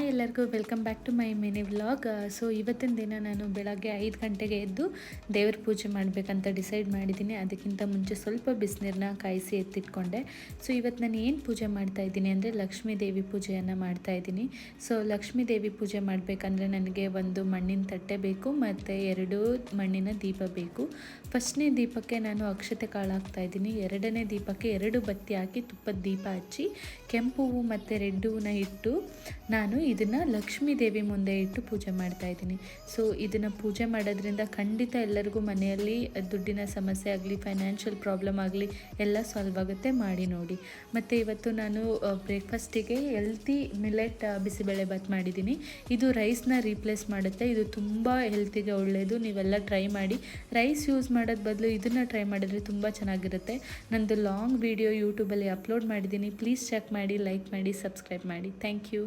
ಎಲ್ಲರಿಗೂ welcome back to my mini vlog. So ಇವತ್ತಿನ ದಿನ ನಾನು ಬೆಳಗ್ಗೆ 5 ಗಂಟೆಗೆ ಎದ್ದು ದೇವ್ರ ಪೂಜೆ ಮಾಡಬೇಕಂತ ಡಿಸೈಡ್ ಮಾಡಿದ್ದೀನಿ. ಅದಕ್ಕಿಂತ ಮುಂಚೆ ಸ್ವಲ್ಪ ಬಿಸಿನೀರನ್ನ ಕಾಯಿಸಿ ಎತ್ತಿಟ್ಕೊಂಡೆ. ಸೊ ಇವತ್ತು ನಾನು ಏನು ಪೂಜೆ ಮಾಡ್ತಾ ಇದ್ದೀನಿ ಅಂದರೆ ಲಕ್ಷ್ಮೀ ದೇವಿ ಪೂಜೆಯನ್ನು ಮಾಡ್ತಾ ಇದ್ದೀನಿ. ಸೊ ಲಕ್ಷ್ಮೀ ದೇವಿ ಪೂಜೆ ಮಾಡಬೇಕಂದ್ರೆ ನನಗೆ ಒಂದು ಮಣ್ಣಿನ ತಟ್ಟೆ ಬೇಕು ಮತ್ತು 2 ಮಣ್ಣಿನ ದೀಪ ಬೇಕು. ಫಸ್ಟ್ನೇ ದೀಪಕ್ಕೆ ನಾನು ಅಕ್ಷತೆ ಕಾಳು ಹಾಕ್ತಾ ಇದ್ದೀನಿ. 2ನೇ ದೀಪಕ್ಕೆ 2 ಬತ್ತಿ ಹಾಕಿ ತುಪ್ಪದ ದೀಪ ಹಚ್ಚಿ ಕೆಂಪು ಹೂವು ಮತ್ತು ರೆಡ್ ಹೂವನ್ನ ಇಟ್ಟು ನಾನು ಇದನ್ನು ಲಕ್ಷ್ಮೀ ದೇವಿ ಮುಂದೆ ಇಟ್ಟು ಪೂಜೆ ಮಾಡ್ತಾ ಇದ್ದೀನಿ. ಸೊ ಇದನ್ನು ಪೂಜೆ ಮಾಡೋದ್ರಿಂದ ಖಂಡಿತ ಎಲ್ಲರಿಗೂ ಮನೆಯಲ್ಲಿ ದುಡ್ಡಿನ ಸಮಸ್ಯೆ ಆಗಲಿ, ಫೈನಾನ್ಷಿಯಲ್ ಪ್ರಾಬ್ಲಮ್ ಆಗಲಿ ಎಲ್ಲ ಸಾಲ್ವ್ ಆಗುತ್ತೆ. ಮಾಡಿ ನೋಡಿ. ಮತ್ತು ಇವತ್ತು ನಾನು ಬ್ರೇಕ್ಫಾಸ್ಟಿಗೆ ಹೆಲ್ತಿ ಮಿಲೆಟ್ ಬಿಸಿಬೇಳೆ ಬಾತ್ ಮಾಡಿದ್ದೀನಿ. ಇದು ರೈಸ್ನ ರೀಪ್ಲೇಸ್ ಮಾಡುತ್ತೆ. ಇದು ತುಂಬ ಹೆಲ್ತಿಗೆ ಒಳ್ಳೆಯದು. ನೀವೆಲ್ಲ ಟ್ರೈ ಮಾಡಿ. ರೈಸ್ ಯೂಸ್ ಮಾಡೋದು ಬದಲು ಇದನ್ನು ಟ್ರೈ ಮಾಡಿದರೆ ತುಂಬ ಚೆನ್ನಾಗಿರುತ್ತೆ. ನಂದು ಲಾಂಗ್ ವಿಡಿಯೋ ಯೂಟ್ಯೂಬಲ್ಲಿ ಅಪ್ಲೋಡ್ ಮಾಡಿದ್ದೀನಿ. ಪ್ಲೀಸ್ ಚೆಕ್ ಮಾಡಿ, ಲೈಕ್ ಮಾಡಿ, ಸಬ್ಸ್ಕ್ರೈಬ್ ಮಾಡಿ. Thank you.